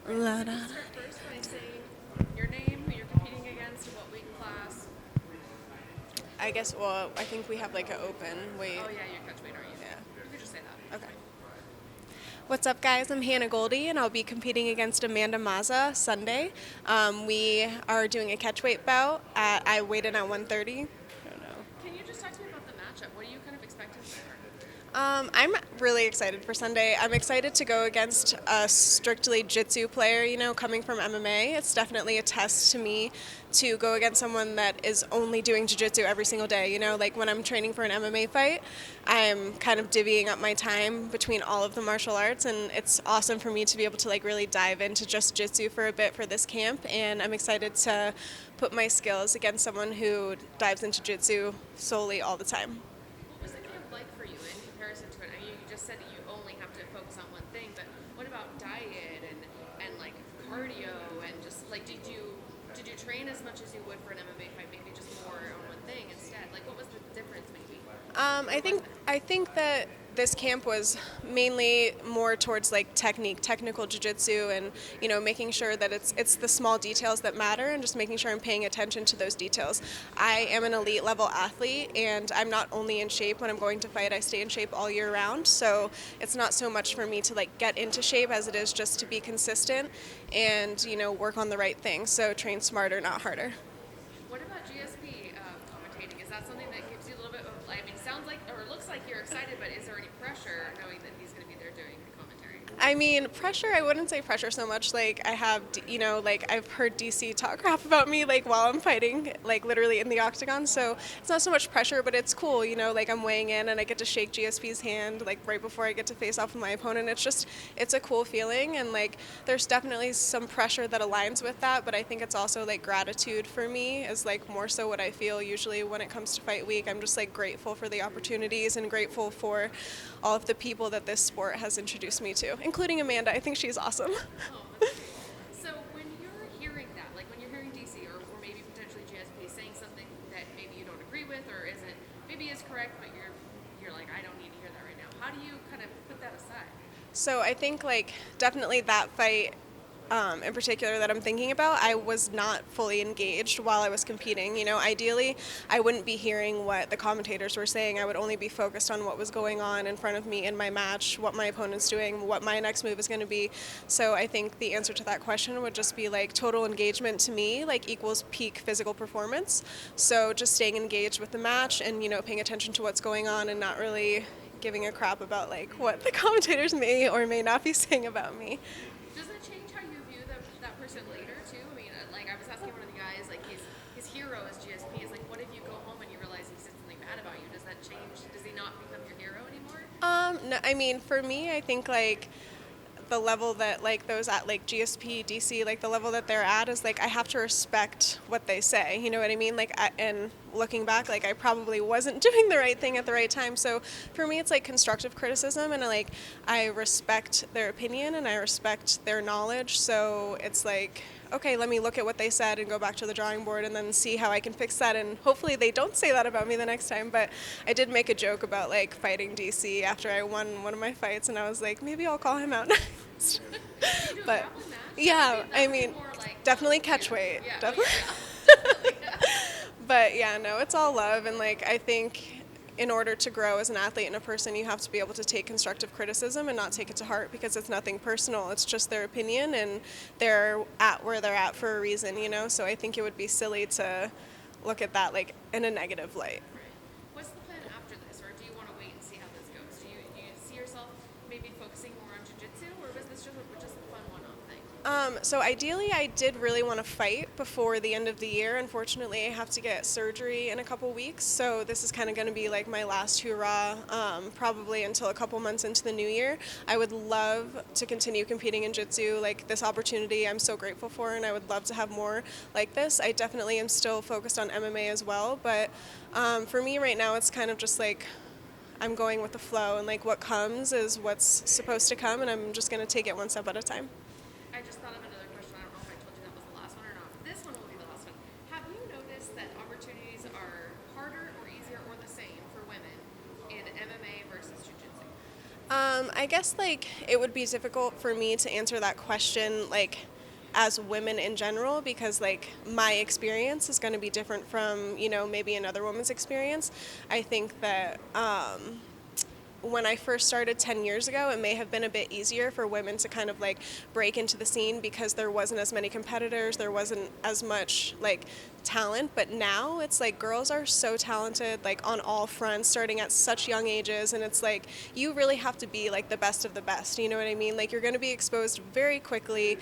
La, da, Could you da. start first by saying your name, who you're competing against, what weight class? I guess, well, I think we have like an open weight. Oh yeah, you're catch weight, aren't you? Yeah. You could just say that. It's Okay. fine. What's up, guys? I'm Hannah Goldy, and I'll be competing against Amanda Mazza Sunday. We are doing a catchweight bout. I weighed in at 130. I don't know. Can you just talk to me about the matchup? What are you kind of expecting from her? I'm really excited for Sunday. I'm excited to go against a strictly jiu-jitsu player, coming from MMA. It's definitely a test to me to go against someone that is only doing jiu-jitsu every single day. Like when I'm training for an MMA fight, I'm kind of divvying up my time between all of the martial arts, and it's awesome for me to be able to like really dive into just jiu-jitsu for a bit for this camp, and I'm excited to put my skills against someone who dives into jiu-jitsu solely all the time. What was the camp like for you in comparison to it? I mean, you just said that you only have to focus on one thing, but what about diet and like cardio and just like did you train as much as you would for an MMA fight? Maybe just more on one thing instead. Like, what was the difference maybe? I think that this camp was mainly more towards like technical jiu-jitsu, and making sure that it's the small details that matter, and just making sure I'm paying attention to those details. I am an elite level athlete, and I'm not only in shape when I'm going to fight. I stay in shape all year round, so it's not so much for me to like get into shape as it is just to be consistent and work on the right things. So train smarter, not harder. What about GSP commentating? Is that something that gives you a little bit of, I mean, sounds like, or it looks like you're excited, but is there any pressure knowing that he's going to be there doing the commentary? I mean, pressure, I wouldn't say pressure so much. Like, I have, like, I've heard DC talk crap about me, like, while I'm fighting, like, literally in the octagon. So it's not so much pressure, but it's cool, like, I'm weighing in and I get to shake GSP's hand, like, right before I get to face off with my opponent. It's a cool feeling. And, like, there's definitely some pressure that aligns with that, but I think it's also, like, gratitude for me is, like, more so what I feel usually when it comes to fight week. I'm just, like, grateful for the opportunities and grateful for all of the people that this sport has introduced me to, including Amanda. I think she's awesome. Oh, that's great. So when you're hearing that, like when you're hearing DC or maybe potentially GSP saying something that maybe you don't agree with or isn't, maybe is correct, but you're like, I don't need to hear that right now. How do you kind of put that aside? So I think like definitely that fight in particular that I'm thinking about, I was not fully engaged while I was competing. Ideally, I wouldn't be hearing what the commentators were saying. I would only be focused on what was going on in front of me in my match, what my opponent's doing, what my next move is going to be. So I think the answer to that question would just be like total engagement to me, like equals peak physical performance. So just staying engaged with the match and, paying attention to what's going on and not really giving a crap about like what the commentators may or may not be saying about me. Does that change how you view that person later too? I mean, like I was asking one of the guys, like his hero is GSP. Is like, what if you go home and you realize he said something bad about you? Does that change? Does he not become your hero anymore? No, I mean, for me, I think like the level that like those at like GSP, DC, like the level that they're at is like I have to respect what they say. You know what I mean? Like, and looking back, like I probably wasn't doing the right thing at the right time. So for me, it's like constructive criticism, and like I respect their opinion and I respect their knowledge. So it's like, okay, let me look at what they said and go back to the drawing board and then see how I can fix that. And hopefully they don't say that about me the next time. But I did make a joke about like fighting DC after I won one of my fights, and I was like, maybe I'll call him out next. Can you do a But grappling match? yeah, That I would be mean, more like definitely yeah. catch weight. Yeah, Definitely. definitely. But yeah, no, it's all love, and like I think in order to grow as an athlete and a person, you have to be able to take constructive criticism and not take it to heart, because it's nothing personal. It's just their opinion, and they're at where they're at for a reason. So I think it would be silly to look at that like in a negative light. Right. What's the plan after this, or do you want to wait and see how this goes? Do you see yourself maybe focusing more on jiu-jitsu, or was this just a fun one-off thing? So ideally, I did really want to fight before the end of the year. Unfortunately, I have to get surgery in a couple weeks, so this is kind of going to be like my last hurrah, probably until a couple months into the new year. I would love to continue competing in jiu-jitsu. Like this opportunity, I'm so grateful for, and I would love to have more like this. I definitely am still focused on MMA as well, but for me right now, it's kind of just like I'm going with the flow, and like what comes is what's supposed to come, and I'm just going to take it one step at a time. I just thought of another question. I don't know if I told you that was the last one or not. This one will be the last one. Have you noticed that opportunities are harder or easier or the same for women in MMA versus jiu-jitsu? I guess like it would be difficult for me to answer that question like as women in general because like my experience is going to be different from maybe another woman's experience. I think that when I first started 10 years ago, it may have been a bit easier for women to kind of like break into the scene because there wasn't as many competitors, there wasn't as much like talent. But now it's like girls are so talented, like on all fronts, starting at such young ages. And it's like you really have to be like the best of the best. You know what I mean? Like you're going to be exposed very quickly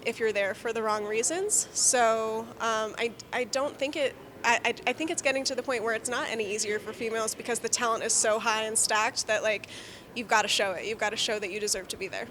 if you're there for the wrong reasons. So I don't think I think it's getting to the point where it's not any easier for females because the talent is so high and stacked that like you've got to show it. You've got to show that you deserve to be there.